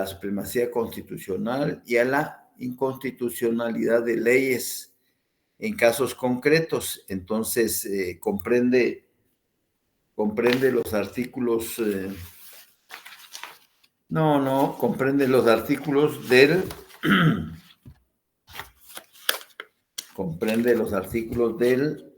la supremacía constitucional y a la inconstitucionalidad de leyes en casos concretos. Entonces, comprende los artículos, comprende los artículos del, comprende los artículos del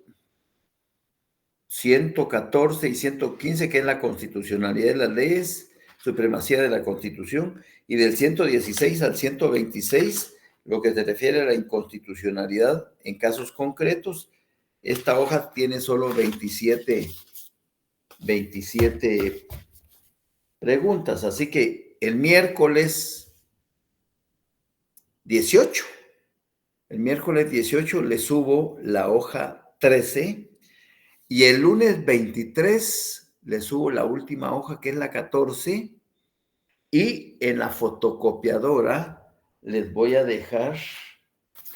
114 y 115, que es la constitucionalidad de las leyes, supremacía de la Constitución, y del 116 al 126, lo que se refiere a la inconstitucionalidad en casos concretos. Esta hoja tiene solo 27 preguntas, así que el miércoles 18 le subo la hoja 13 y el lunes 23 le subo la última hoja, que es la 14, y en la fotocopiadora les voy a dejar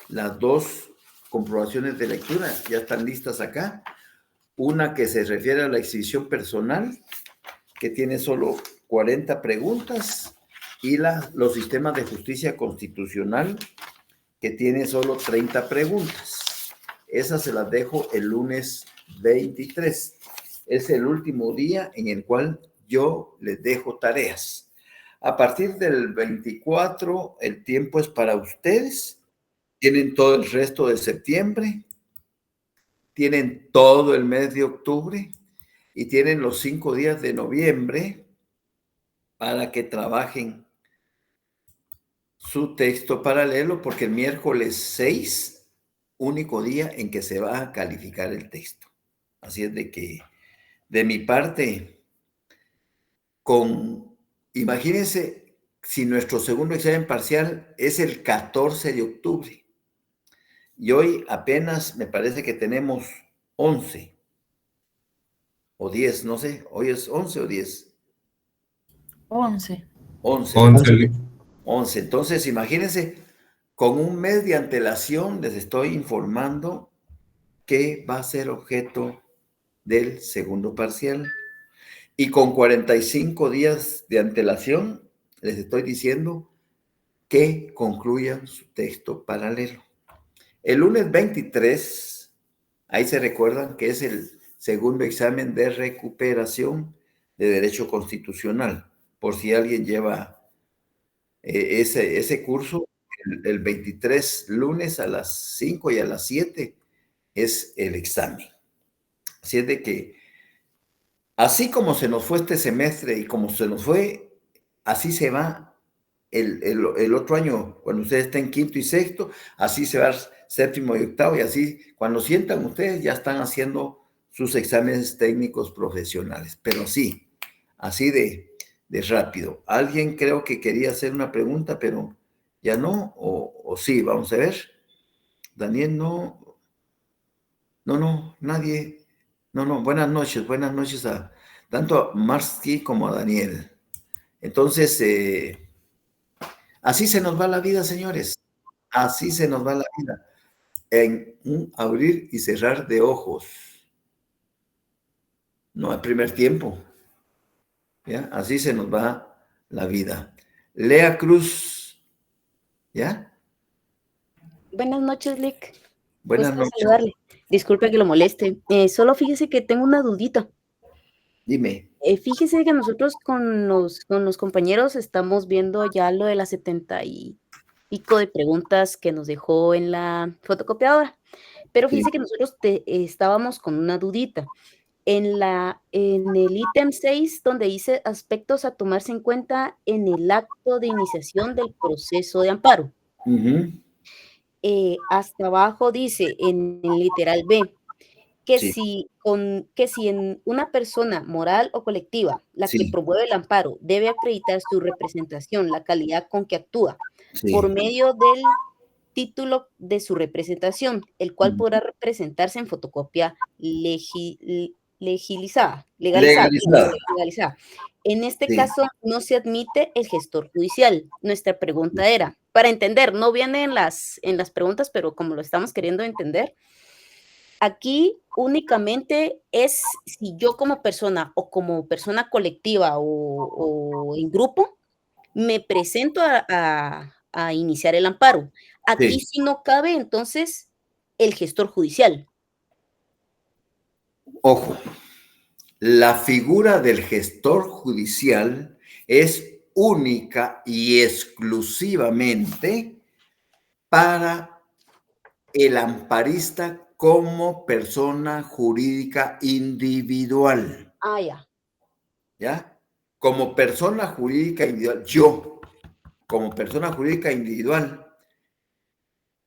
las dos comprobaciones de lectura, ya están listas acá. Una que se refiere a la exhibición personal, que tiene solo 40 preguntas, y los sistemas de justicia constitucional, que tiene solo 30 preguntas. Esas se las dejo el lunes 23. Es el último día en el cual yo les dejo tareas. A partir del 24, el tiempo es para ustedes. Tienen todo el resto de septiembre, tienen todo el mes de octubre y tienen los 5 días de noviembre para que trabajen su texto paralelo, porque el miércoles 6, único día en que se va a calificar el texto. Así es de que, de mi parte, imagínense si nuestro segundo examen parcial es el 14 de octubre y hoy apenas me parece que tenemos 11 o 10, no sé, hoy es 11 o 10. 11. 11. Entonces, imagínense, con un mes de antelación les estoy informando que va a ser objeto del segundo parcial. Y con 45 días de antelación les estoy diciendo que concluyan su texto paralelo. El lunes 23, ahí se recuerdan que es el segundo examen de recuperación de derecho constitucional, por si alguien lleva ese curso. El 23, lunes a las 5 y a las 7 es el examen. Así es de que, así como se nos fue este semestre y como se nos fue, así se va el otro año, cuando ustedes estén quinto y sexto, así se va séptimo y octavo, y así, cuando sientan ustedes, ya están haciendo sus exámenes técnicos profesionales. Pero sí, así de rápido. Alguien creo que quería hacer una pregunta, pero ya no, o sí, vamos a ver. Daniel, no, nadie. No, buenas noches a tanto a Marsky como a Daniel. Entonces, así se nos va la vida, señores. Así se nos va la vida. En un abrir y cerrar de ojos. No hay primer tiempo. ¿Ya? Así se nos va la vida. Lea Cruz. ¿Ya? Buenas noches, Lick. Buenas Gusto noches. saludarle. Disculpe que lo moleste. Solo fíjese que tengo una dudita. Dime. Fíjese que nosotros con los compañeros estamos viendo ya lo de las 70 y pico de preguntas que nos dejó en la fotocopiadora. Pero fíjese que nosotros estábamos con una dudita. En el ítem 6, donde dice aspectos a tomarse en cuenta en el acto de iniciación del proceso de amparo. Hasta abajo dice, en el literal B, que si en una persona moral o colectiva, la que promueve el amparo, debe acreditar su representación, la calidad con que actúa, por medio del título de su representación, el cual podrá representarse en fotocopia legalizada. En este caso, no se admite el gestor judicial. Nuestra pregunta era, para entender, no viene en las preguntas, pero como lo estamos queriendo entender, aquí únicamente es si yo como persona o como persona colectiva o en grupo me presento a iniciar el amparo. Aquí Sí. sí no cabe entonces el gestor judicial. Ojo, la figura del gestor judicial es única y exclusivamente para el amparista como persona jurídica individual, Ah, ya. ¿ya? Como persona jurídica individual, yo, como persona jurídica individual,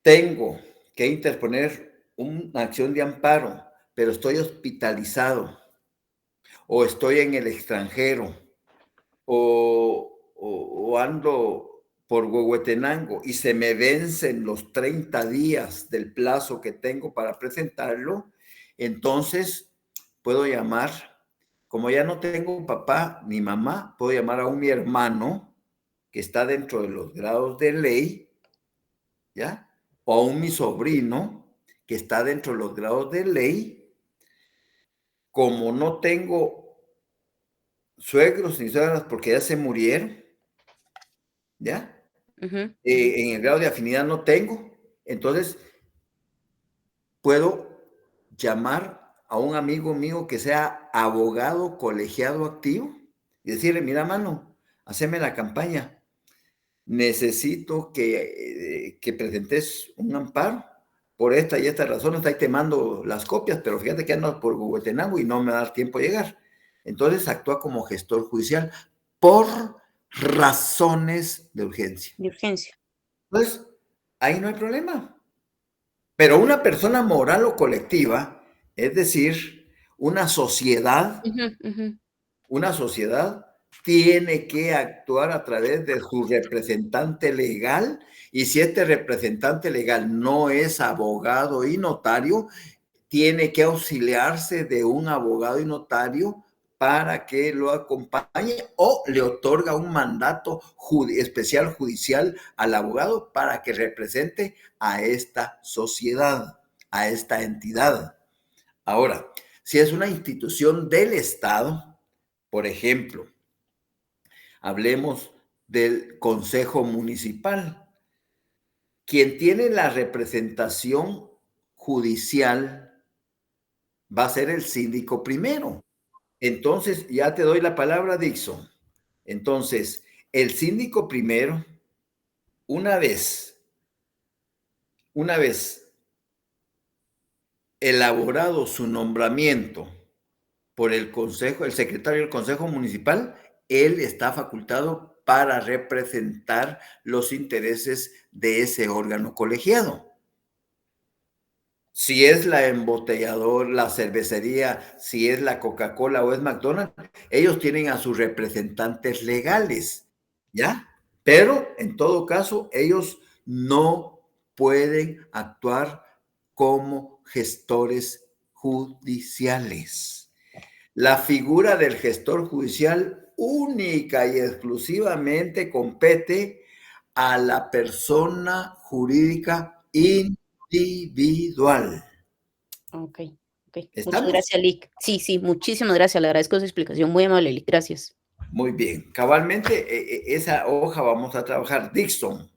tengo que interponer una acción de amparo, pero estoy hospitalizado o estoy en el extranjero o ando por Huehuetenango y se me vencen los 30 días del plazo que tengo para presentarlo, entonces puedo llamar, como ya no tengo un papá ni mamá, puedo llamar a mi hermano que está dentro de los grados de ley, ¿ya? O a mi sobrino que está dentro de los grados de ley. Como no tengo suegros ni suegras porque ya se murieron, ¿ya? Ujú. En el grado de afinidad no tengo, entonces puedo llamar a un amigo mío que sea abogado colegiado activo y decirle, mira, mano, haceme la campaña, necesito que presentes un amparo por esta y esta razón, está ahí te mando las copias, pero fíjate que ando por Huehuetenango y no me da tiempo de llegar. Entonces actúa como gestor judicial por razones de urgencia. De urgencia. Entonces, ahí no hay problema. Pero una persona moral o colectiva, es decir, Ujú, ujú. una sociedad tiene que actuar a través de su representante legal y si este representante legal no es abogado y notario, tiene que auxiliarse de un abogado y notario para que lo acompañe o le otorga un mandato especial judicial al abogado para que represente a esta sociedad, a esta entidad. Ahora, si es una institución del Estado, por ejemplo, hablemos del Consejo Municipal, quien tiene la representación judicial va a ser el síndico primero. Entonces, ya te doy la palabra, Dixon. Entonces, el síndico primero, una vez, una vez elaborado su nombramiento por el consejo, el secretario del consejo municipal, él está facultado para representar los intereses de ese órgano colegiado. Si es la embotelladora, la cervecería, si es la Coca-Cola o es McDonald's, ellos tienen a sus representantes legales, ¿ya? Pero en todo caso, ellos no pueden actuar como gestores judiciales. La figura del gestor judicial única y exclusivamente compete a la persona jurídica individual. Ok, ok. Muchas ¿Estamos? gracias, Lick. Sí, sí, muchísimas gracias. Le agradezco su explicación. Muy amable, Lick. Gracias. Muy bien. Cabalmente, esa hoja vamos a trabajar. Dixon.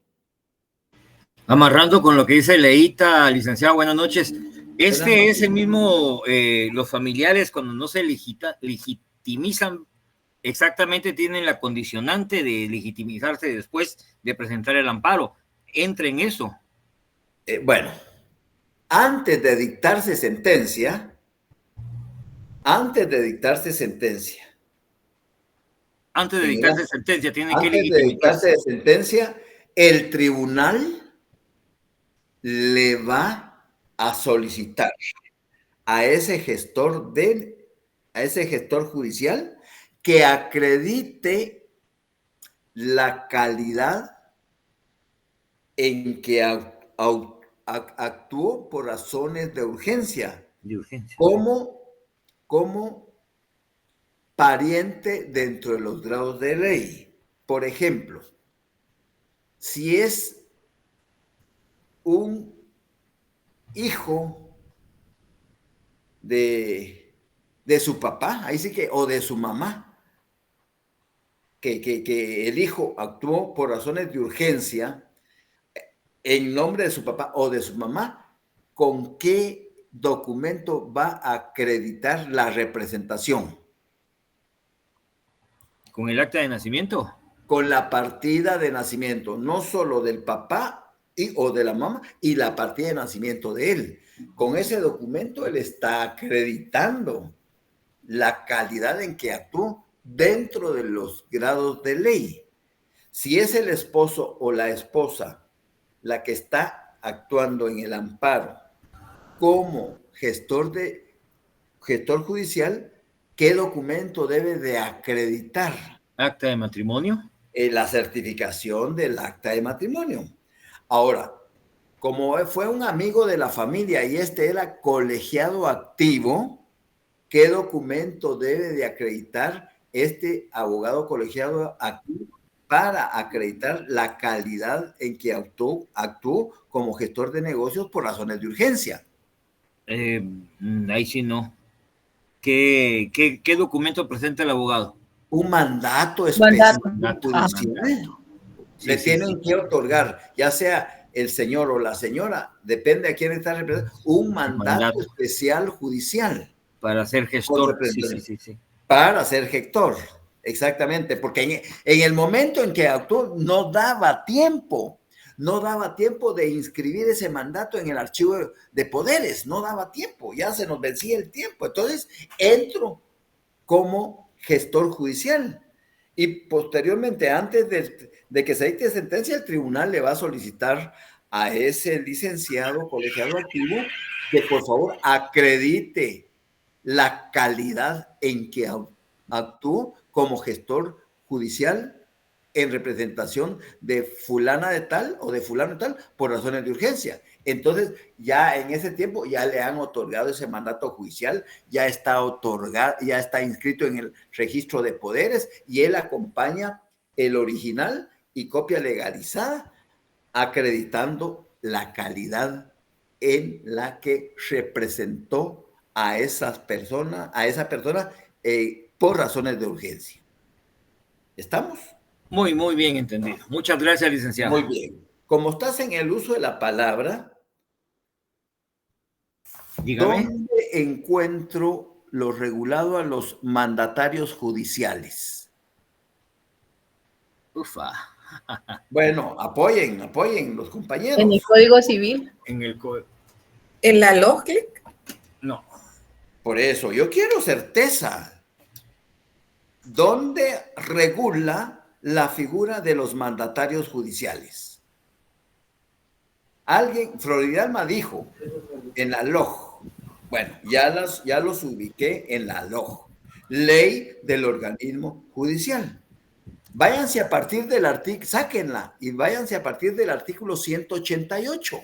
Amarrando con lo que dice Leita, licenciado, buenas noches. Buenas Este es noches. el mismo, los familiares cuando no se legitimizan, exactamente tienen la condicionante de legitimizarse después de presentar el amparo. Entra en eso. Bueno, antes de dictarse sentencia, Antes de dictarse sentencia, tiene que antes de legitimizarse. dictarse sentencia, el tribunal le va a solicitar a ese gestor judicial que acredite la calidad en que actuó por razones de urgencia, De urgencia. como pariente dentro de los grados de ley. Por ejemplo, si es un hijo de su papá, ahí sí que, o de su mamá, que el hijo actuó por razones de urgencia en nombre de su papá o de su mamá, ¿con qué documento va a acreditar la representación? ¿Con el acta de nacimiento? Con la partida de nacimiento, no solo del papá o de la mamá, y la partida de nacimiento de él. Con ese documento él está acreditando la calidad en que actuó dentro de los grados de ley. Si es el esposo o la esposa la que está actuando en el amparo como gestor judicial, ¿qué documento debe de acreditar? ¿Acta de matrimonio? La certificación del acta de matrimonio. Ahora, como fue un amigo de la familia y este era colegiado activo, ¿qué documento debe de acreditar este abogado colegiado activo para acreditar la calidad en que actuó como gestor de negocios por razones de urgencia? Ahí sí no. ¿Qué documento presenta el abogado? Un mandato específico judicial. Le tienen que otorgar, ya sea el señor o la señora, depende a quién está representando, un mandato especial judicial. Para ser gestor. Sí. Para ser gestor, exactamente, porque en el momento en que actuó no daba tiempo de inscribir ese mandato en el archivo de poderes, no daba tiempo, ya se nos vencía el tiempo. Entonces, entro como gestor judicial y posteriormente, antes de que se dicte sentencia, el tribunal le va a solicitar a ese licenciado colegiado activo que por favor acredite la calidad en que actuó como gestor judicial en representación de fulana de tal o de fulano de tal por razones de urgencia. Entonces, ya en ese tiempo ya le han otorgado ese mandato judicial, ya está otorgado, ya está inscrito en el registro de poderes y él acompaña el original y copia legalizada, acreditando la calidad en la que representó a esa persona por razones de urgencia. ¿Estamos? Muy, muy bien entendido. Muchas gracias, licenciado. Muy bien. Como estás en el uso de la palabra, dígame. ¿Dónde encuentro lo regulado a los mandatarios judiciales? Ufa. Bueno, apoyen los compañeros. En el Código Civil. ¿En la LOGLIC? No. Por eso, yo quiero certeza. ¿Dónde regula la figura de los mandatarios judiciales? Alguien, Floridalma dijo, en la LOG. Bueno, ya los ubiqué en la LOG. Ley del organismo judicial. Váyanse a partir del artículo, sáquenla y váyanse a partir del artículo 188.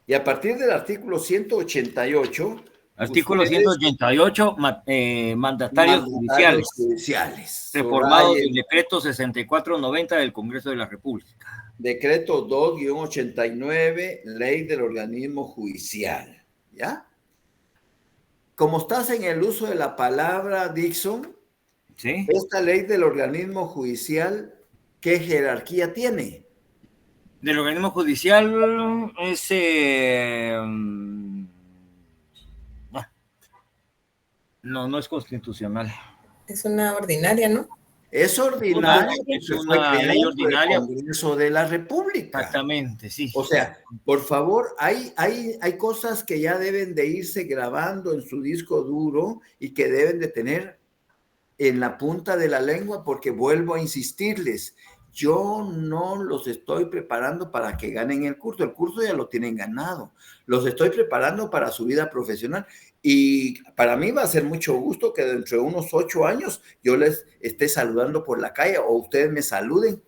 Y a partir del artículo 188... Artículo 188, mandatarios judiciales. Reformado el decreto 6490 del Congreso de la República. Decreto 2-89, ley del organismo judicial. ¿Ya? Como estás en el uso de la palabra, Dixon, ¿sí? Esta ley del organismo judicial, ¿qué jerarquía tiene? Del organismo judicial es... no es constitucional. Es una ordinaria, ¿no? Es ordinaria. Es una ley ordinaria. Del Congreso de la República. Exactamente, sí. O sea, por favor, hay cosas que ya deben de irse grabando en su disco duro y que deben de tener en la punta de la lengua, porque vuelvo a insistirles, yo no los estoy preparando para que ganen el curso ya lo tienen ganado, los estoy preparando para su vida profesional y para mí va a ser mucho gusto que dentro de unos 8 años yo les esté saludando por la calle o ustedes me saluden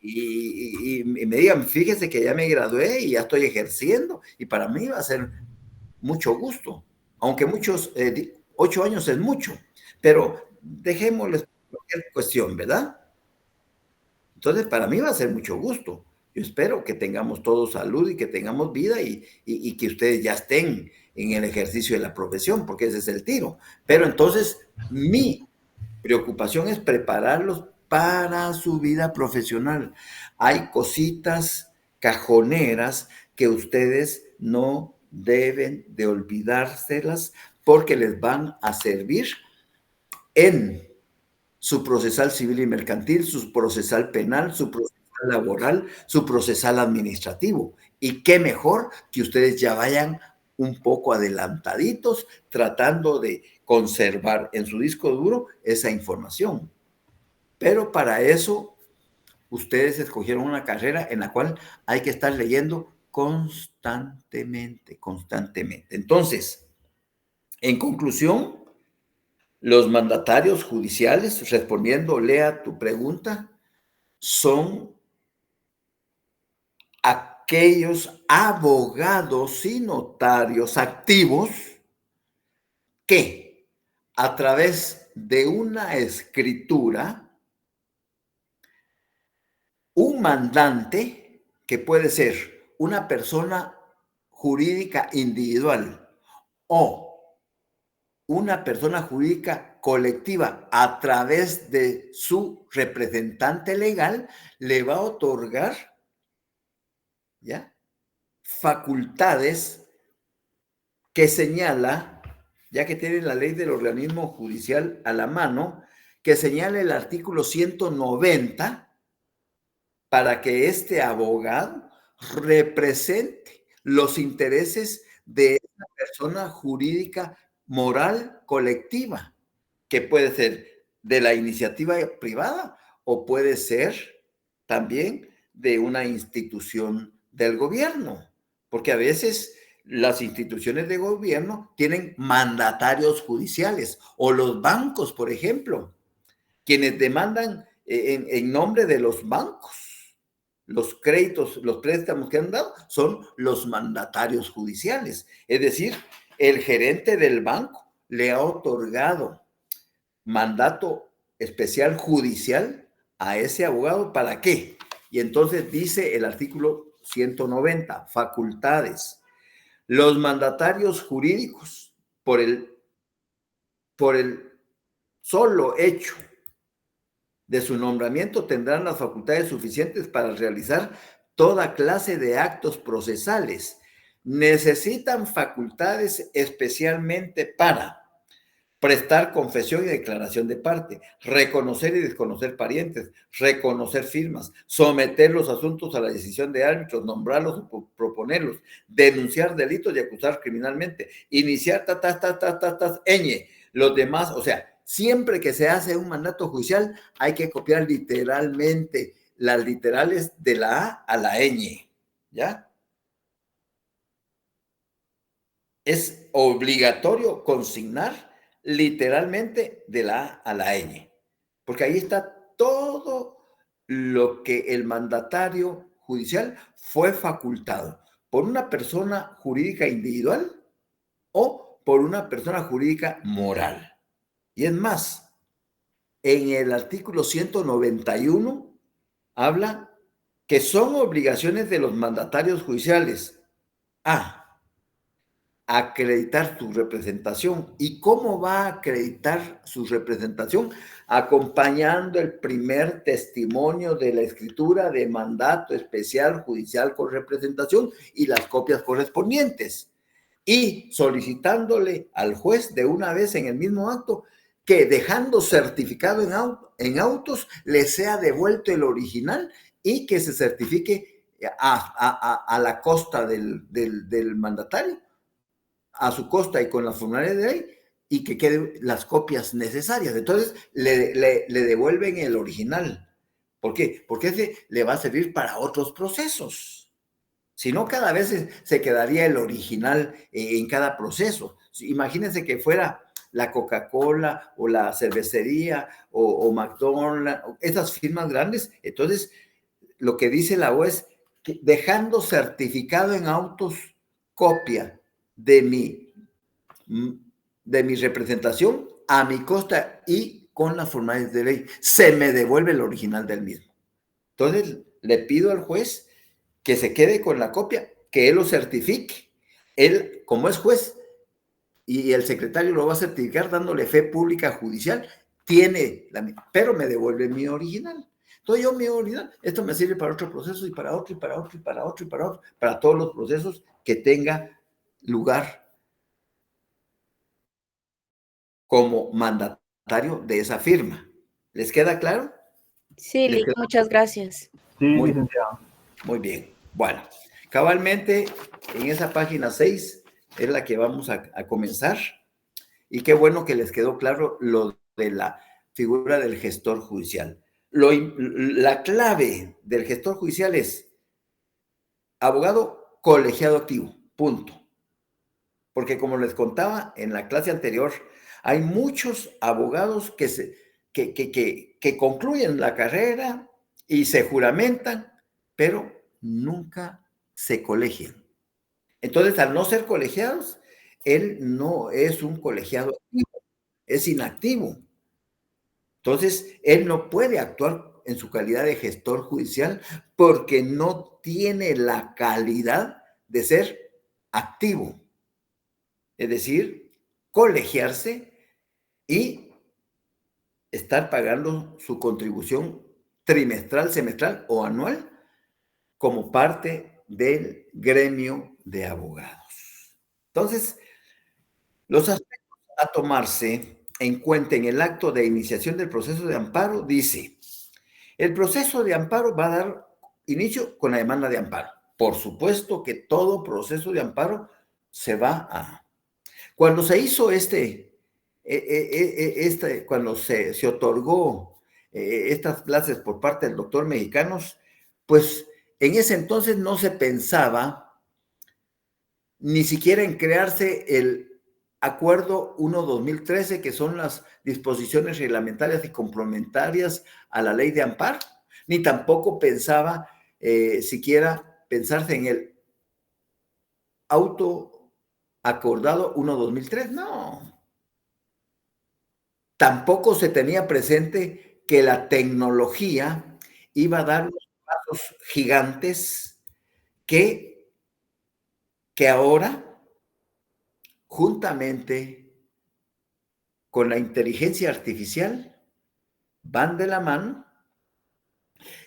y me digan, fíjese que ya me gradué y ya estoy ejerciendo y para mí va a ser mucho gusto, aunque 8 años es mucho, pero dejémosles cualquier cuestión, ¿verdad? Entonces, para mí va a ser mucho gusto. Yo espero que tengamos todos salud y que tengamos vida y que ustedes ya estén en el ejercicio de la profesión, porque ese es el tiro. Pero entonces, mi preocupación es prepararlos para su vida profesional. Hay cositas cajoneras que ustedes no deben de olvidárselas porque les van a servir en su procesal civil y mercantil, su procesal penal, su procesal laboral, su procesal administrativo. Y qué mejor que ustedes ya vayan un poco adelantaditos tratando de conservar en su disco duro esa información. Pero para eso, ustedes escogieron una carrera en la cual hay que estar leyendo constantemente. Entonces, en conclusión, los mandatarios judiciales, respondiéndole a tu pregunta, son aquellos abogados y notarios activos que a través de una escritura, un mandante, que puede ser una persona jurídica individual o una persona jurídica colectiva a través de su representante legal, le va a otorgar, ¿ya?, facultades que señala, ya que tiene la ley del organismo judicial a la mano, que señala el artículo 190 para que este abogado represente los intereses de esa persona jurídica moral colectiva, que puede ser de la iniciativa privada o puede ser también de una institución del gobierno, porque a veces las instituciones de gobierno tienen mandatarios judiciales o los bancos, por ejemplo, quienes demandan en nombre de los bancos. Los créditos, los préstamos que han dado son los mandatarios judiciales, es decir, el gerente del banco le ha otorgado mandato especial judicial a ese abogado. ¿Para qué? Y entonces dice el artículo 190, facultades. Los mandatarios jurídicos, por el solo hecho de su nombramiento, tendrán las facultades suficientes para realizar toda clase de actos procesales. Necesitan facultades especialmente para prestar confesión y declaración de parte, reconocer y desconocer parientes, reconocer firmas, someter los asuntos a la decisión de árbitros, nombrarlos o proponerlos, denunciar delitos y acusar criminalmente, iniciar los demás, o sea, siempre que se hace un mandato judicial hay que copiar literalmente las literales de la A a la ñ, ¿ya? Es obligatorio consignar literalmente de la A a la ñ, porque ahí está todo lo que el mandatario judicial fue facultado por una persona jurídica individual o por una persona jurídica moral. Y es más, en el artículo 191 habla que son obligaciones de los mandatarios judiciales a acreditar su representación. ¿Y cómo va a acreditar su representación? Acompañando el primer testimonio de la escritura de mandato especial judicial con representación y las copias correspondientes, y solicitándole al juez de una vez en el mismo acto que, dejando certificado en autos, le sea devuelto el original y que se certifique a la costa del mandatario, a su costa y con la formularia de ley, y que queden las copias necesarias. Entonces le devuelven el original. ¿Por qué? Porque ese le va a servir para otros procesos. Si no, cada vez se quedaría el original en cada proceso. Imagínense que fuera la Coca-Cola o la cervecería o McDonald's, esas firmas grandes. Entonces, lo que dice la OE es que, dejando certificado en autos copia de mi representación a mi costa y con las formales de ley, se me devuelve el original del mismo. Entonces, le pido al juez que se quede con la copia, que él lo certifique. Él, como es juez, y el secretario lo va a certificar dándole fe pública judicial, pero me devuelve mi original. Entonces yo mi original, esto me sirve para otro proceso y para otro y para otro y para otro y para otro, para todos los procesos que tenga lugar como mandatario de esa firma. ¿Les queda claro? Sí, ¿Les Lick, queda? muchas gracias. Sí, Muy, licenciado. muy bien. Bueno, cabalmente en esa página 6 es la que vamos a comenzar. Y qué bueno que les quedó claro lo de la figura del gestor judicial. La clave del gestor judicial es abogado colegiado activo, punto. Porque como les contaba en la clase anterior, hay muchos abogados que concluyen la carrera y se juramentan, pero nunca se colegian. Entonces, al no ser colegiados, él no es un colegiado activo, es inactivo. Entonces, él no puede actuar en su calidad de gestor judicial porque no tiene la calidad de ser activo. Es decir, colegiarse y estar pagando su contribución trimestral, semestral o anual como parte del gremio de abogados. Entonces, los aspectos a tomarse en cuenta en el acto de iniciación del proceso de amparo dice, el proceso de amparo va a dar inicio con la demanda de amparo. Por supuesto que todo proceso de amparo se va a... Cuando se hizo cuando se otorgó estas clases por parte del doctor Mexicanos, pues en ese entonces no se pensaba ni siquiera en crearse el Acuerdo 1-2013, que son las disposiciones reglamentarias y complementarias a la ley de amparo, ni tampoco pensaba siquiera pensarse en el auto acordado 1-2003, no. Tampoco se tenía presente que la tecnología iba a dar unos pasos gigantes que ahora, juntamente con la inteligencia artificial, van de la mano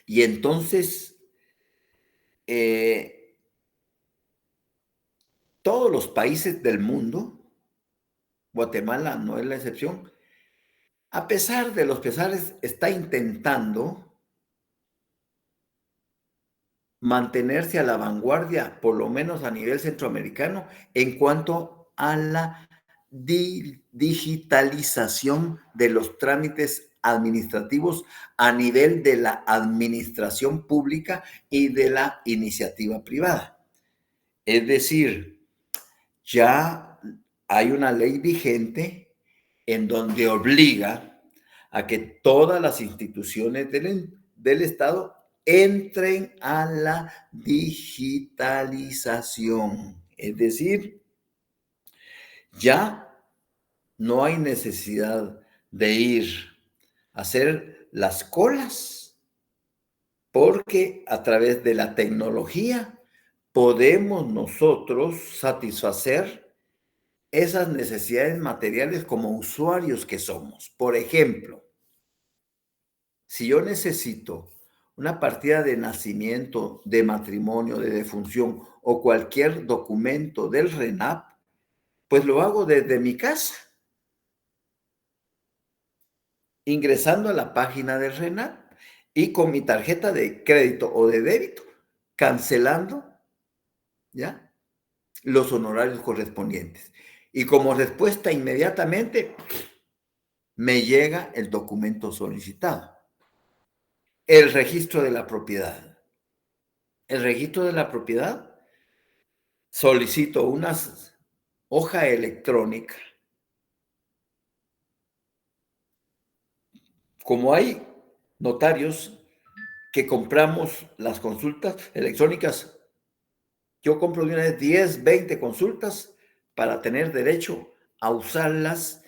y entonces todos los países del mundo, Guatemala no es la excepción, a pesar de los pesares, está intentando mantenerse a la vanguardia, por lo menos a nivel centroamericano, en cuanto a la digitalización de los trámites administrativos a nivel de la administración pública y de la iniciativa privada. Es decir, ya hay una ley vigente en donde obliga a que todas las instituciones del Estado entren a la digitalización. Es decir, ya no hay necesidad de ir a hacer las colas, porque a través de la tecnología podemos nosotros satisfacer esas necesidades materiales como usuarios que somos. Por ejemplo, si yo necesito una partida de nacimiento, de matrimonio, de defunción o cualquier documento del RENAP, pues lo hago desde mi casa, ingresando a la página del RENAP y con mi tarjeta de crédito o de débito, cancelando, ¿ya?, los honorarios correspondientes. Y como respuesta inmediatamente me llega el documento solicitado. El registro de la propiedad. El registro de la propiedad, solicito una hoja electrónica. Como hay notarios que compramos las consultas electrónicas, yo compro de una vez 10, 20 consultas para tener derecho a usarlas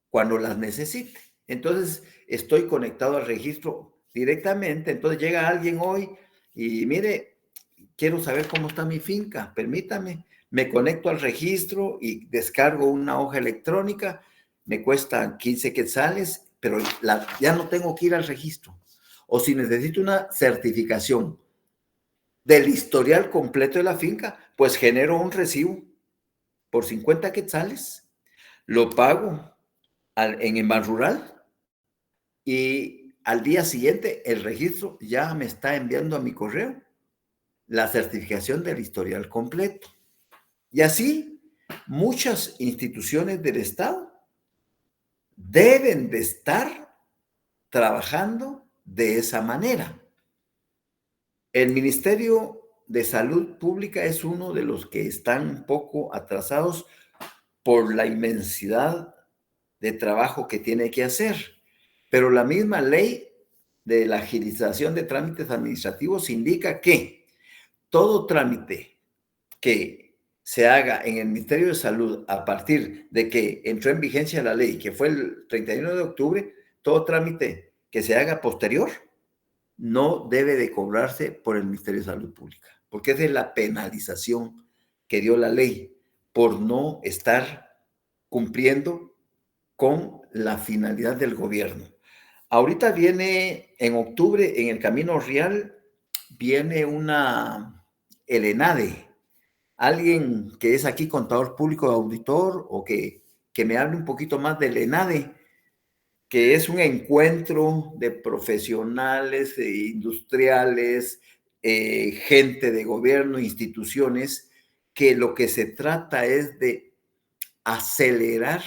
cuando las necesite. Entonces, estoy conectado al registro directamente. Entonces, llega alguien hoy y mire, quiero saber cómo está mi finca, permítame. Me conecto al registro y descargo una hoja electrónica, me cuesta 15 quetzales pero ya no tengo que ir al registro. O si necesito una certificación del historial completo de la finca, pues genero un recibo por 50 quetzales, lo pago en Banrural y al día siguiente el registro ya me está enviando a mi correo la certificación del historial completo. Y así, muchas instituciones del Estado deben de estar trabajando de esa manera. El Ministerio de Salud Pública es uno de los que están un poco atrasados por la inmensidad de trabajo que tiene que hacer. Pero la misma ley de la agilización de trámites administrativos indica que todo trámite que se haga en el Ministerio de Salud a partir de que entró en vigencia la ley, que fue el 31 de octubre, todo trámite que se haga posterior no debe de cobrarse por el Ministerio de Salud Pública, porque esa es la penalización que dio la ley por no estar cumpliendo con la finalidad del gobierno. Ahorita viene en octubre, en el Camino Real, viene el ENADE. Alguien que es aquí contador público, auditor, o que me hable un poquito más del ENADE, que es un encuentro de profesionales, industriales, gente de gobierno, instituciones, que lo que se trata es de acelerar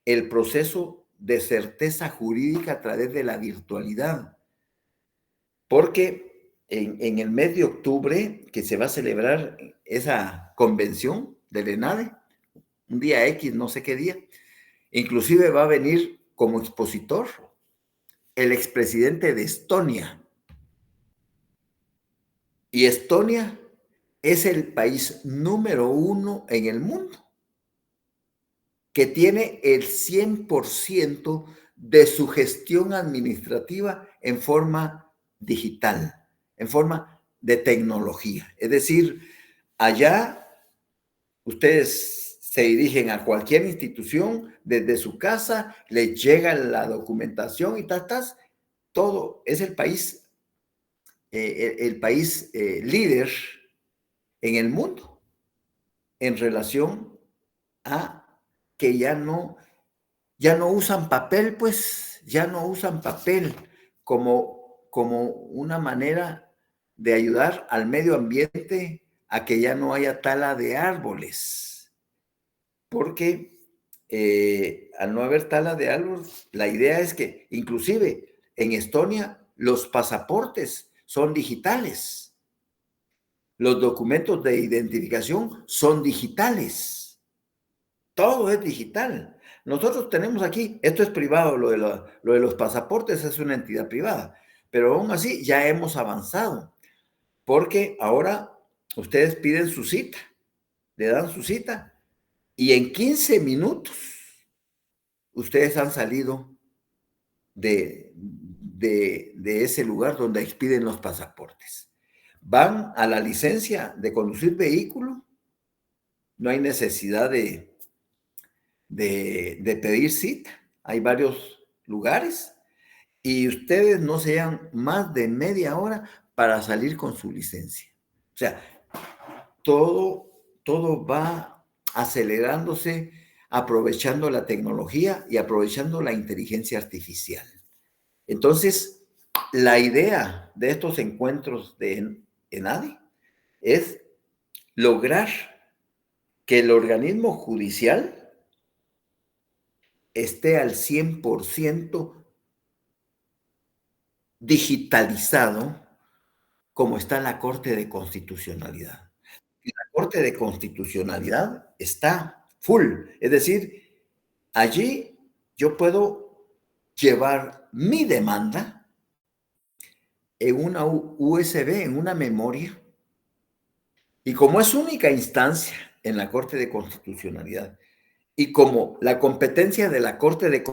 el proceso de certeza jurídica a través de la virtualidad. Porque en el mes de octubre, que se va a celebrar esa convención del ENADE, un día X, no sé qué día, inclusive va a venir como expositor el expresidente de Estonia. Y Estonia es el país número 1 en el mundo que tiene el 100% de su gestión administrativa en forma digital, en forma de tecnología. Es decir, allá ustedes se dirigen a cualquier institución, desde su casa, les llega la documentación y todo. Es el país líder en el mundo en relación a que ya no usan papel, pues ya no usan papel como una manera de ayudar al medio ambiente a que ya no haya tala de árboles. Porque al no haber tala de árboles, la idea es que inclusive en Estonia los pasaportes son digitales. Los documentos de identificación son digitales. Todo es digital. Nosotros tenemos aquí, esto es privado, lo de los pasaportes es una entidad privada, pero aún así ya hemos avanzado, porque ahora ustedes piden su cita, le dan su cita y en 15 minutos ustedes han salido de ese lugar donde expiden los pasaportes. Van a la licencia de conducir vehículo, no hay necesidad de pedir cita. Hay varios lugares y ustedes no se llevan más de media hora para salir con su licencia. O sea, todo va acelerándose, aprovechando la tecnología y aprovechando la inteligencia artificial. Entonces, la idea de estos encuentros de ENADE es lograr que el organismo judicial esté al 100% digitalizado como está la Corte de Constitucionalidad. Y la Corte de Constitucionalidad está full, es decir, allí yo puedo llevar mi demanda en una USB, en una memoria, y como es única instancia en la Corte de Constitucionalidad, y como la competencia de la Corte de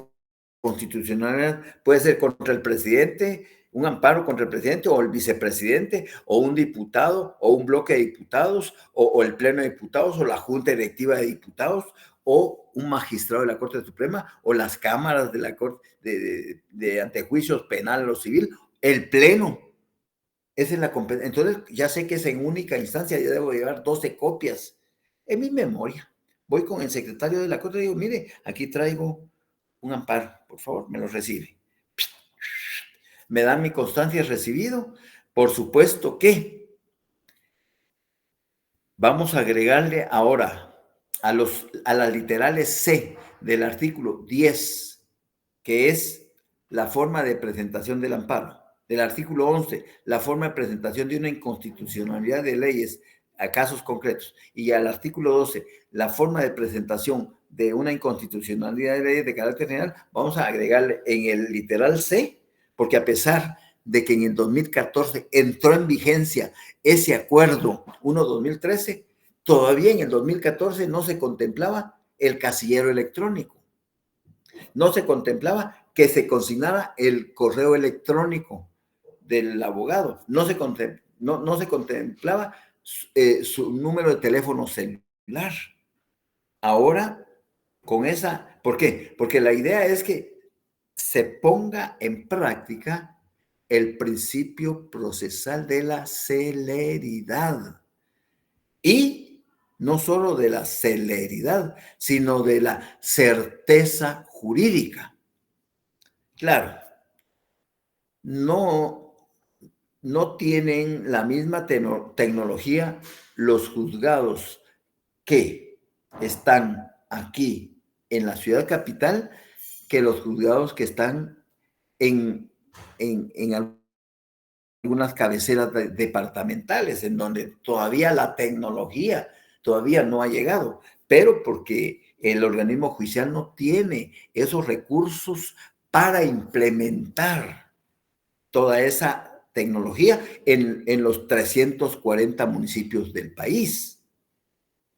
Constitucionalidad puede ser contra el presidente, un amparo contra el presidente o el vicepresidente o un diputado o un bloque de diputados o el pleno de diputados o la junta directiva de diputados o un magistrado de la Corte Suprema, o las cámaras de la Corte de antejuicios penal o civil, el pleno. Esa es la competencia. Entonces, ya sé que es en única instancia, ya debo llevar 12 copias en mi memoria. Voy con el secretario de la Corte y digo, mire, aquí traigo un amparo, por favor, me lo recibe. Me dan mi constancia de recibido. Por supuesto que vamos a agregarle ahora a las literales C del artículo 10, que es la forma de presentación del amparo. Del artículo 11, la forma de presentación de una inconstitucionalidad de leyes a casos concretos. Y al artículo 12, la forma de presentación de una inconstitucionalidad de leyes de carácter general, vamos a agregarle en el literal C, porque a pesar de que en el 2014 entró en vigencia ese acuerdo 1-2013, todavía en el 2014 no se contemplaba el casillero electrónico. No se contemplaba que se consignara el correo electrónico del abogado. No se contemplaba su número de teléfono celular. Ahora, con esa... ¿Por qué? Porque la idea es que se ponga en práctica el principio procesal de la celeridad. Y no solo de la celeridad, sino de la certeza jurídica. Claro, no tienen la misma tecnología los juzgados que están aquí en la ciudad capital que los juzgados que están en algunas cabeceras departamentales, en donde todavía la tecnología todavía no ha llegado, pero porque el organismo judicial no tiene esos recursos para implementar toda esa tecnología en los 340 municipios del país,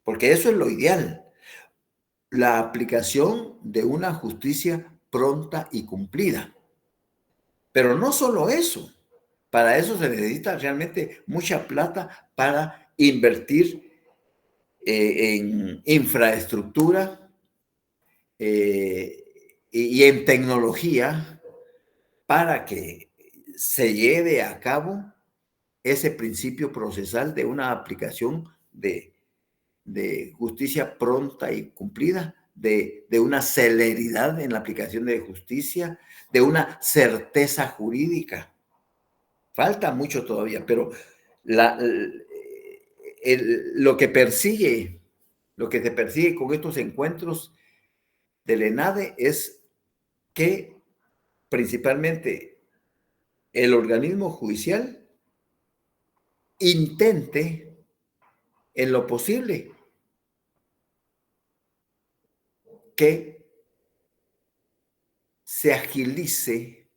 porque eso es lo ideal, la aplicación de una justicia pronta y cumplida. Pero no solo eso, para eso se necesita realmente mucha plata para invertir en infraestructura y en tecnología para que se lleve a cabo ese principio procesal de una aplicación de justicia pronta y cumplida, de una celeridad en la aplicación de justicia, de una certeza jurídica. Falta mucho todavía, pero lo que se persigue con estos encuentros del ENADE es que principalmente el organismo judicial intente en lo posible que se agilice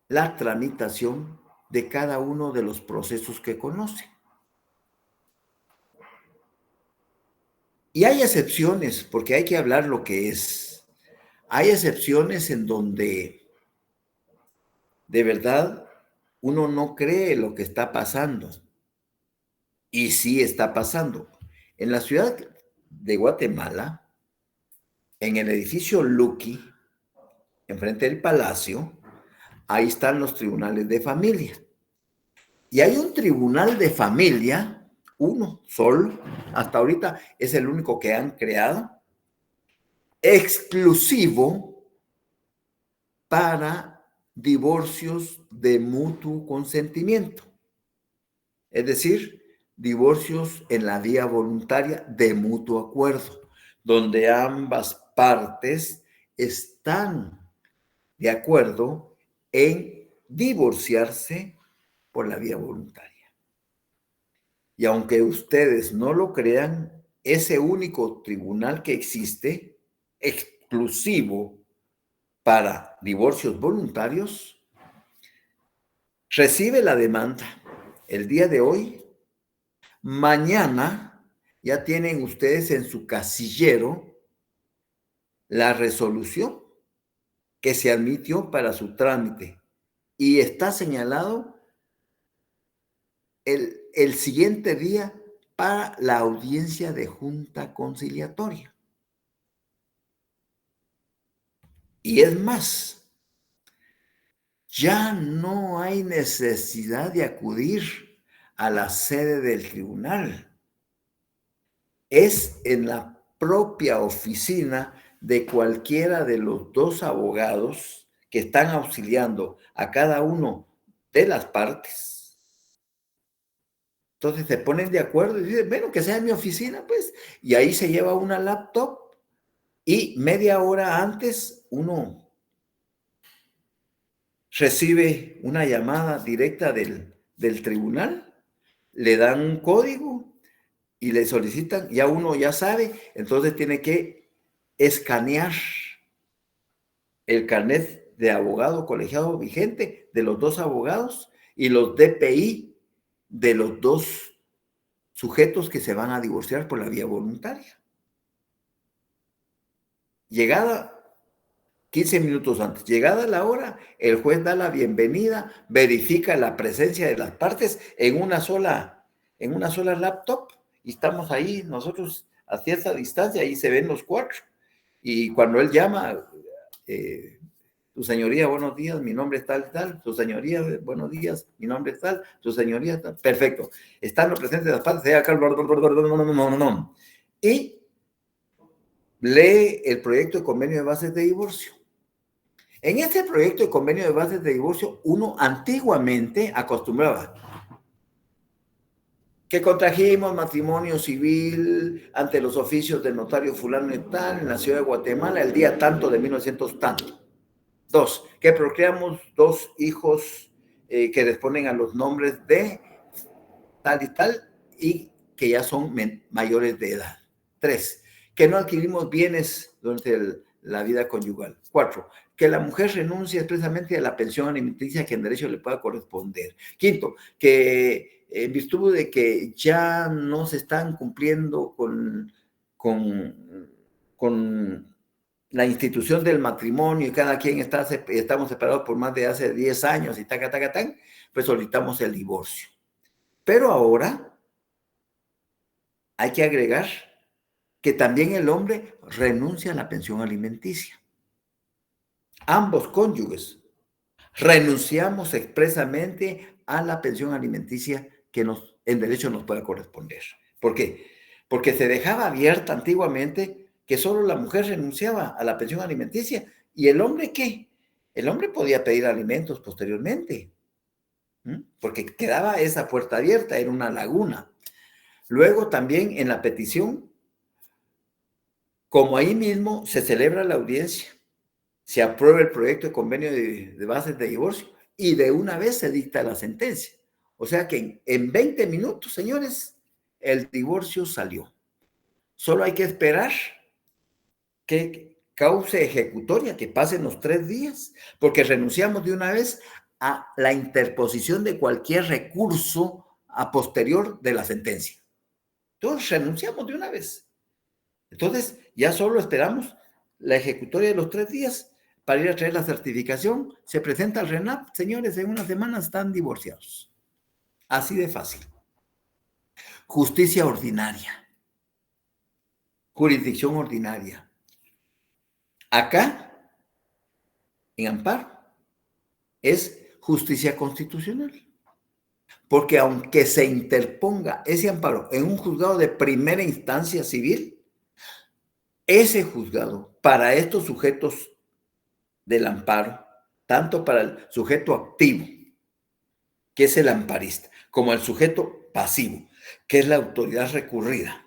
la tramitación de cada uno de los procesos que conoce. Y hay excepciones, porque hay que hablar lo que es. Hay excepciones en donde de verdad uno no cree lo que está pasando. Y sí está pasando. En la ciudad de Guatemala, en el edificio Lucky, enfrente del Palacio, ahí están los tribunales de familia. Y hay un tribunal de familia, uno solo, hasta ahorita es el único que han creado, exclusivo para divorcios de mutuo consentimiento. Es decir, divorcios en la vía voluntaria de mutuo acuerdo, donde ambas partes están de acuerdo en divorciarse por la vía voluntaria. Y aunque ustedes no lo crean, ese único tribunal que existe, exclusivo para divorcios voluntarios, recibe la demanda el día de hoy. Mañana ya tienen ustedes en su casillero la resolución que se admitió para su trámite y está señalado el siguiente día para la audiencia de junta conciliatoria. Y es más, ya no hay necesidad de acudir a la sede del tribunal. Es en la propia oficina de cualquiera de los dos abogados que están auxiliando a cada uno de las partes. Entonces se ponen de acuerdo y dicen, bueno, que sea en mi oficina, pues. Y ahí se lleva una laptop y media hora antes uno recibe una llamada directa del tribunal, le dan un código y le solicitan, ya uno ya sabe, entonces tiene que escanear el carnet de abogado colegiado vigente de los dos abogados y los DPI de los dos sujetos que se van a divorciar por la vía voluntaria. Llegada 15 minutos antes, llegada la hora, el juez da la bienvenida, verifica la presencia de las partes en una sola laptop y estamos ahí nosotros a cierta distancia, ahí se ven los cuatro. Y cuando él llama, su señoría, buenos días, mi nombre es tal, tal, su señoría, buenos días, mi nombre es tal, su señoría, tal, perfecto. Están los presentes de las partes, y lee el proyecto de convenio de bases de divorcio. En este proyecto de convenio de bases de divorcio, uno antiguamente acostumbraba que contrajimos matrimonio civil ante los oficios del notario fulano y tal en la ciudad de Guatemala el día tanto de 1900 tanto. 2, que procreamos 2 hijos que responden a los nombres de tal y tal y que ya son mayores de edad. 3, que no adquirimos bienes durante la vida conyugal. 4, que la mujer renuncie expresamente a la pensión alimenticia que en derecho le pueda corresponder. 5, que en virtud de que ya no se están cumpliendo con la institución del matrimonio y cada quien estamos separados por más de hace 10 años y pues solicitamos el divorcio. Pero ahora hay que agregar que también el hombre renuncia a la pensión alimenticia. Ambos cónyuges renunciamos expresamente a la pensión alimenticia que en derecho nos pueda corresponder. ¿Por qué? Porque se dejaba abierta antiguamente que solo la mujer renunciaba a la pensión alimenticia. ¿Y el hombre qué? El hombre podía pedir alimentos posteriormente, porque quedaba esa puerta abierta, era una laguna. Luego también en la petición, como ahí mismo se celebra la audiencia, se aprueba el proyecto de convenio de bases de divorcio y de una vez se dicta la sentencia. O sea que en 20 minutos, señores, el divorcio salió. Solo hay que esperar que cause ejecutoria, que pasen los 3 días, porque renunciamos de una vez a la interposición de cualquier recurso a posterior de la sentencia. Entonces renunciamos de una vez. Entonces ya solo esperamos la ejecutoria de los 3 días para ir a traer la certificación. Se presenta al RENAP, señores, en una semana están divorciados. Así de fácil. Justicia ordinaria. Jurisdicción ordinaria. Acá, en amparo, es justicia constitucional. Porque aunque se interponga ese amparo en un juzgado de primera instancia civil, ese juzgado, para estos sujetos del amparo, tanto para el sujeto activo, que es el amparista, como el sujeto pasivo, que es la autoridad recurrida,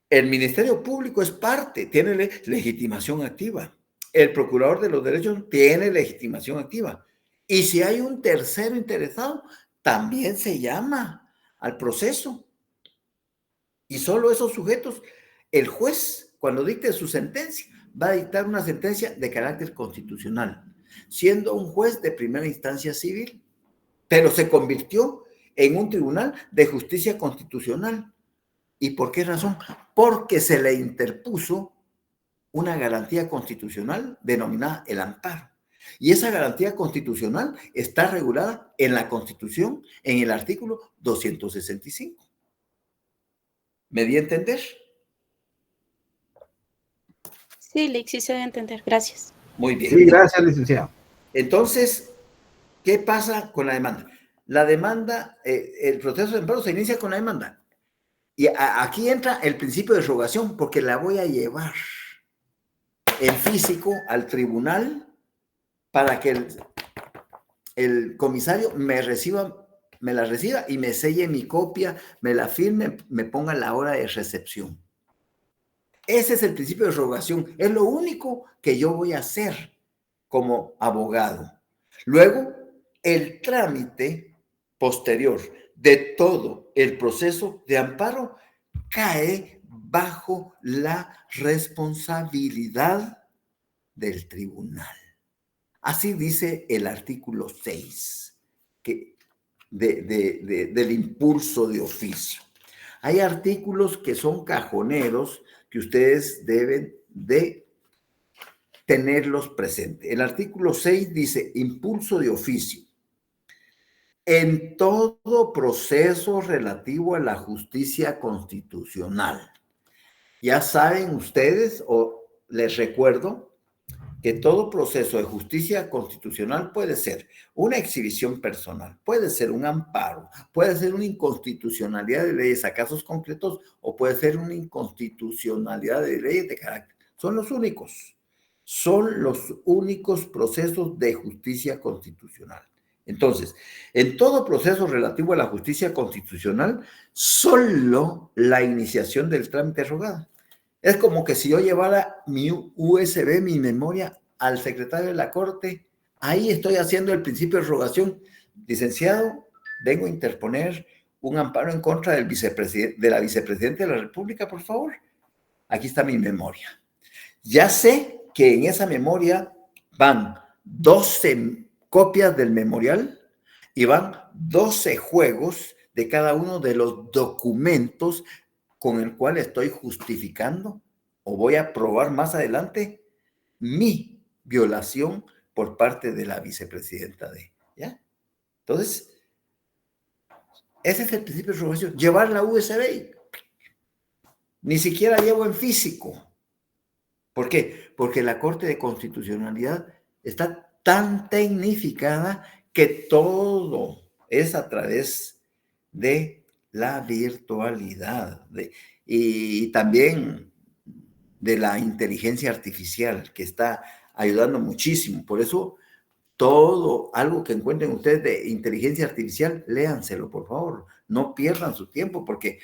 el Ministerio Público es parte, tiene legitimación activa. El Procurador de los Derechos tiene legitimación activa. Y si hay un tercero interesado, también se llama al proceso. Y solo esos sujetos, el juez, cuando dicte su sentencia, va a dictar una sentencia de carácter constitucional, siendo un juez de primera instancia civil, pero se convirtió en un tribunal de justicia constitucional. ¿Y por qué razón? Porque se le interpuso una garantía constitucional denominada el amparo. Y esa garantía constitucional está regulada en la Constitución en el artículo 265. ¿Me di a entender? Sí, Lick, sí se debe entender. Gracias. Muy bien. Sí, gracias, licenciado. Entonces, ¿qué pasa con la demanda? La demanda, el proceso de amparo se inicia con la demanda. Y aquí entra el principio de rogación, porque la voy a llevar en físico al tribunal para que el comisario me la reciba y me selle mi copia, me la firme, me ponga la hora de recepción. Ese es el principio de rogación. Es lo único que yo voy a hacer como abogado. Luego, el trámite posterior de todo el proceso de amparo cae bajo la responsabilidad del tribunal. Así dice el artículo 6 del impulso de oficio. Hay artículos que son cajoneros que ustedes deben de tenerlos presentes. El artículo 6 dice impulso de oficio. En todo proceso relativo a la justicia constitucional. Ya saben ustedes, o les recuerdo, que todo proceso de justicia constitucional puede ser una exhibición personal, puede ser un amparo, puede ser una inconstitucionalidad de leyes a casos concretos o puede ser una inconstitucionalidad de leyes de carácter. Son los únicos procesos de justicia constitucional. Entonces, en todo proceso relativo a la justicia constitucional, solo la iniciación del trámite rogada. Es como que si yo llevara mi USB, mi memoria, al secretario de la Corte, ahí estoy haciendo el principio de rogación. Licenciado, vengo a interponer un amparo en contra de la vicepresidenta de la República, por favor. Aquí está mi memoria. Ya sé que en esa memoria van 12 copias del memorial y van 12 juegos de cada uno de los documentos con el cual estoy justificando o voy a probar más adelante mi violación por parte de la vicepresidenta ¿ya? Entonces, ese es el principio de rogación. Llevar la USB. Ni siquiera llevo en físico. ¿Por qué? Porque la Corte de Constitucionalidad está tan tecnificada que todo es a través de la virtualidad y también de la inteligencia artificial que está ayudando muchísimo. Por eso, algo que encuentren ustedes de inteligencia artificial, léanselo, por favor. No pierdan su tiempo, porque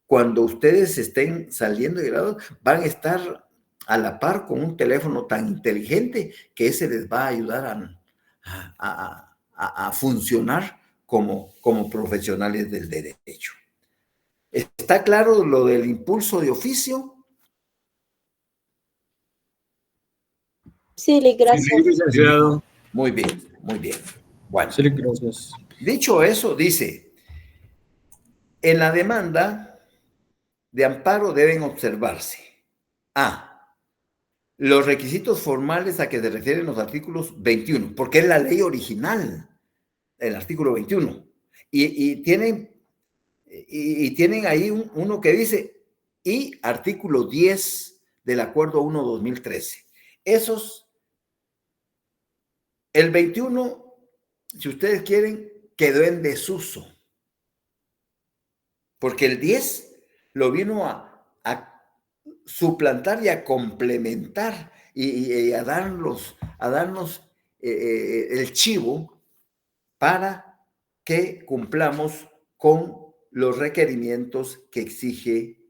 cuando ustedes estén saliendo de grado, van a estar a la par con un teléfono tan inteligente que ese les va a ayudar a funcionar como profesionales del derecho. ¿Está claro lo del impulso de oficio? Sí, Lick, gracias. Sí, licenciado. Muy bien, muy bien. Bueno, Sí, gracias. dicho eso, dice, en la demanda de amparo deben observarse A, los requisitos formales a que se refieren los artículos 21, porque es la ley original, el artículo 21. Y tienen ahí uno que dice, y artículo 10 del Acuerdo 1-2013. El 21, si ustedes quieren, quedó en desuso, porque el 10 lo vino a suplantar y a complementar y a darnos el chivo para que cumplamos con los requerimientos que exige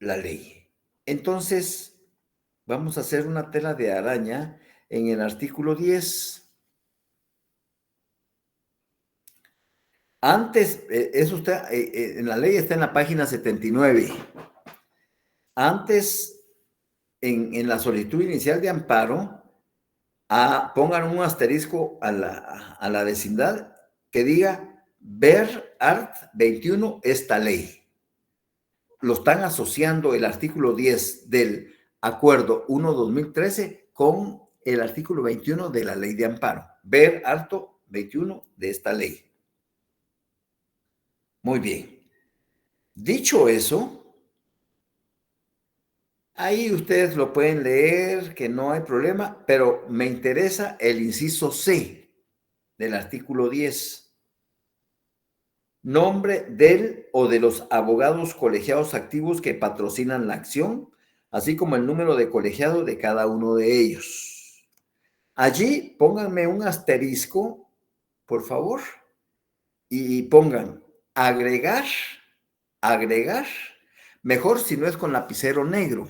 la ley. Entonces, vamos a hacer una tela de araña en el artículo 10. Antes, eso está, en la ley está en la página 79. Antes, en la solicitud inicial de amparo, pongan un asterisco a la vecindad que diga ver art 21 esta ley. Lo están asociando el artículo 10 del Acuerdo 1-2013 con el artículo 21 de la ley de amparo. Ver art 21 de esta ley. Muy bien. Dicho eso, ahí ustedes lo pueden leer, que no hay problema, pero me interesa el inciso C del artículo 10. Nombre del o de los abogados colegiados activos que patrocinan la acción, así como el número de colegiado de cada uno de ellos. Allí pónganme un asterisco, por favor, y pongan agregar, agregar, mejor si no es con lapicero negro.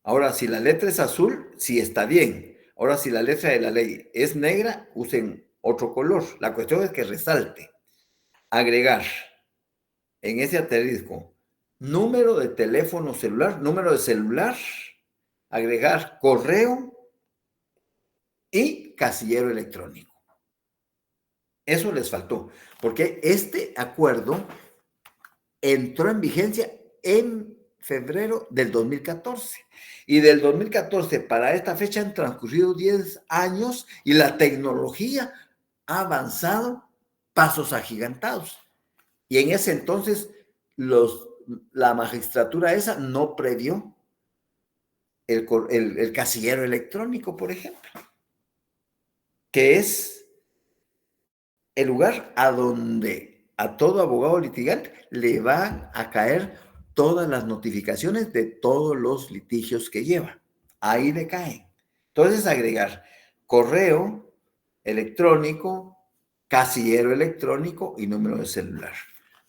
Ahora, si la letra es azul, sí está bien. Ahora, si la letra de la ley es negra, usen otro color. La cuestión es que resalte. Agregar en ese asterisco número de teléfono celular, número de celular, agregar correo y casillero electrónico. Eso les faltó, porque este acuerdo entró en vigencia en febrero del 2014. Y del 2014 para esta fecha han transcurrido 10 años y la tecnología ha avanzado pasos agigantados. Y en ese entonces la magistratura esa no previó el casillero electrónico, por ejemplo, que es el lugar a donde a todo abogado litigante le van a caer todas las notificaciones de todos los litigios que lleva. Ahí le caen. Entonces, agregar correo electrónico, casillero electrónico y número de celular.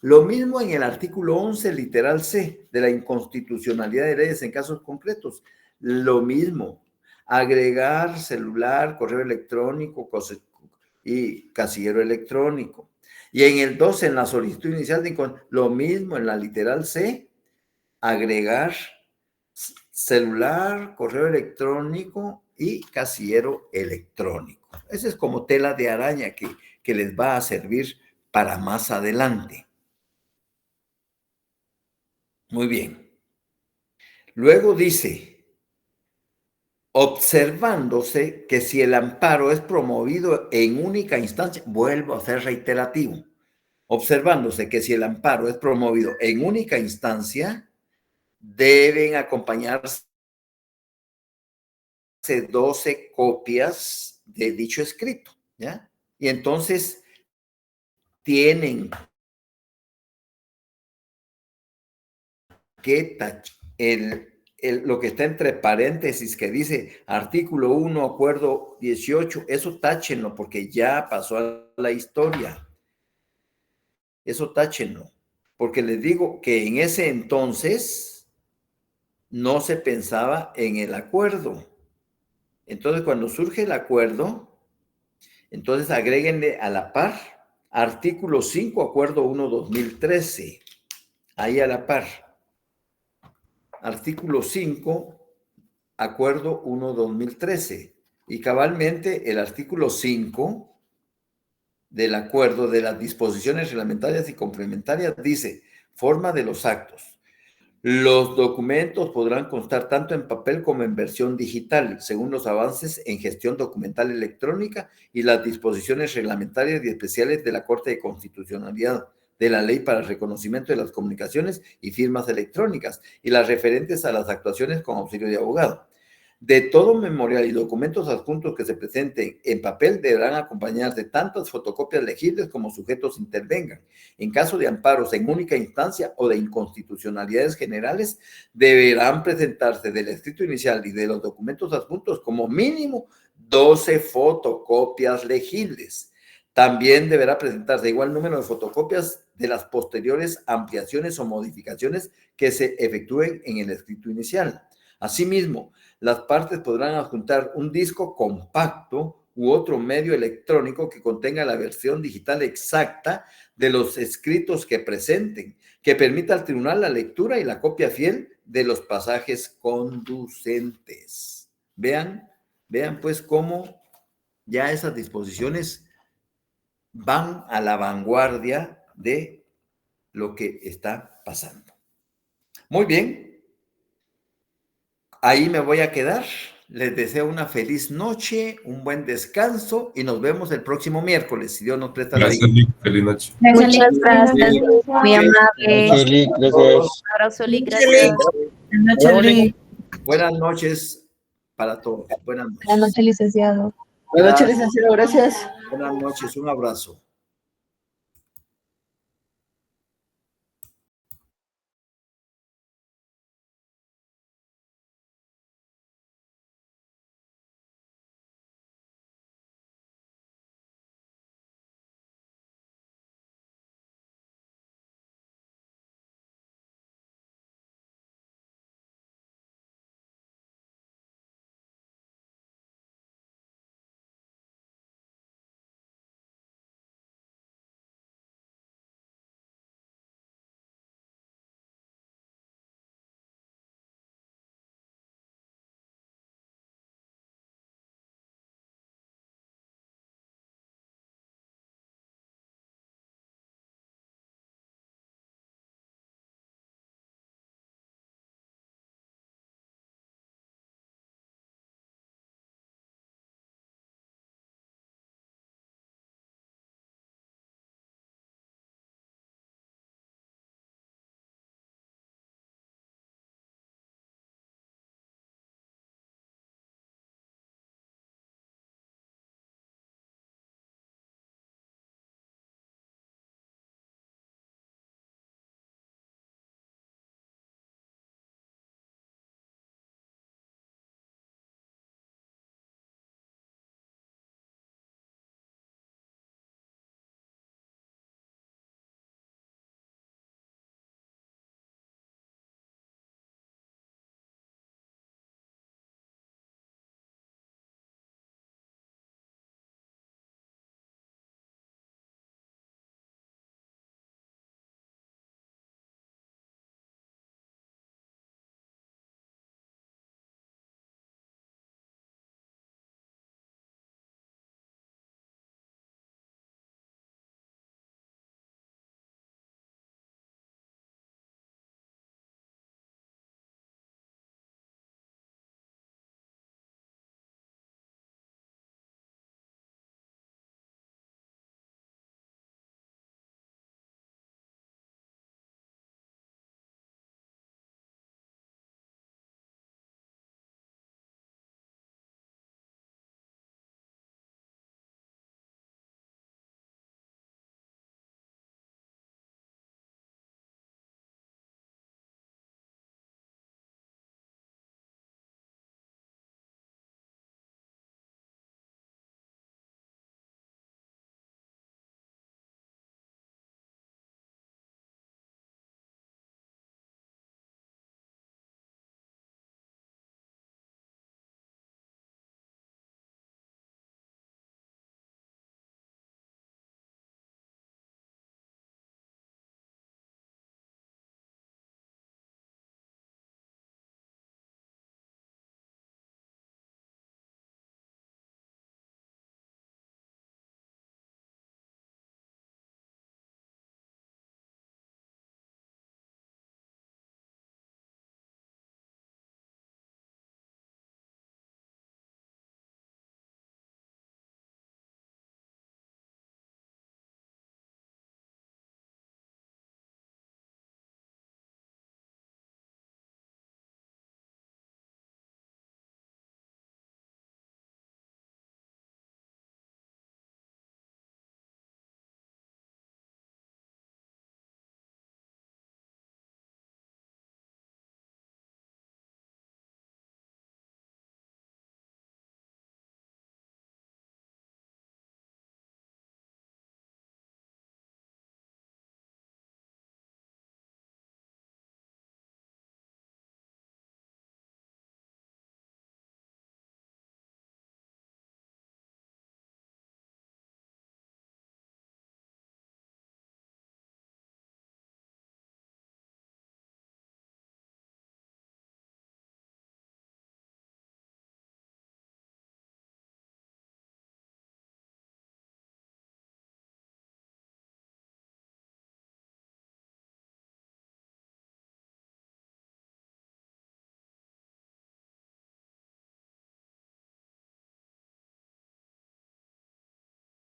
Lo mismo en el artículo 11, literal C, de la inconstitucionalidad de leyes en casos concretos. Lo mismo. Agregar celular, correo electrónico y casillero electrónico. Y en el 12, en la solicitud inicial lo mismo en la literal C, agregar celular, correo electrónico y casillero electrónico. Esa es como tela de araña que les va a servir para más adelante. Muy bien. Luego dice, observándose que si el amparo es promovido en única instancia, vuelvo a ser reiterativo, observándose que si el amparo es promovido en única instancia, deben acompañarse 12 copias de dicho escrito, ¿ya? Y entonces tienen que tachar lo que está entre paréntesis que dice artículo 1, acuerdo 18, eso táchenlo porque ya pasó a la historia. Eso táchenlo, porque les digo que en ese entonces no se pensaba en el acuerdo. Entonces, cuando surge el acuerdo, entonces agréguenle a la par artículo 5, acuerdo 1/2013, ahí a la par. Artículo 5, acuerdo 1/2013. Y cabalmente el artículo 5 del acuerdo de las disposiciones reglamentarias y complementarias dice, forma de los actos. Los documentos podrán constar tanto en papel como en versión digital, según los avances en gestión documental electrónica y las disposiciones reglamentarias y especiales de la Corte de Constitucionalidad de la Ley para el Reconocimiento de las Comunicaciones y Firmas Electrónicas y las referentes a las actuaciones con auxilio de abogado. De todo memorial y documentos adjuntos que se presenten en papel deberán acompañar de tantas fotocopias legibles como sujetos intervengan. En caso de amparos en única instancia o de inconstitucionalidades generales, deberán presentarse del escrito inicial y de los documentos adjuntos como mínimo 12 fotocopias legibles. También deberá presentarse igual número de fotocopias de las posteriores ampliaciones o modificaciones que se efectúen en el escrito inicial. Asimismo, las partes podrán adjuntar un disco compacto u otro medio electrónico que contenga la versión digital exacta de los escritos que presenten, que permita al tribunal la lectura y la copia fiel de los pasajes conducentes. Vean pues cómo ya esas disposiciones van a la vanguardia de lo que está pasando. Muy bien. Ahí me voy a quedar. Les deseo una feliz noche, un buen descanso y nos vemos el próximo miércoles, si Dios nos presta la Gracias, vida. Lick. Feliz noche. Muchas gracias, muy amable. Lick, Un gracias. abrazo, Lick, gracias. Buenas noches, Lick. Buenas noches para todos. Buenas noches. Buenas noches, licenciado. Buenas noches, licenciado, gracias. Buenas noches, un abrazo.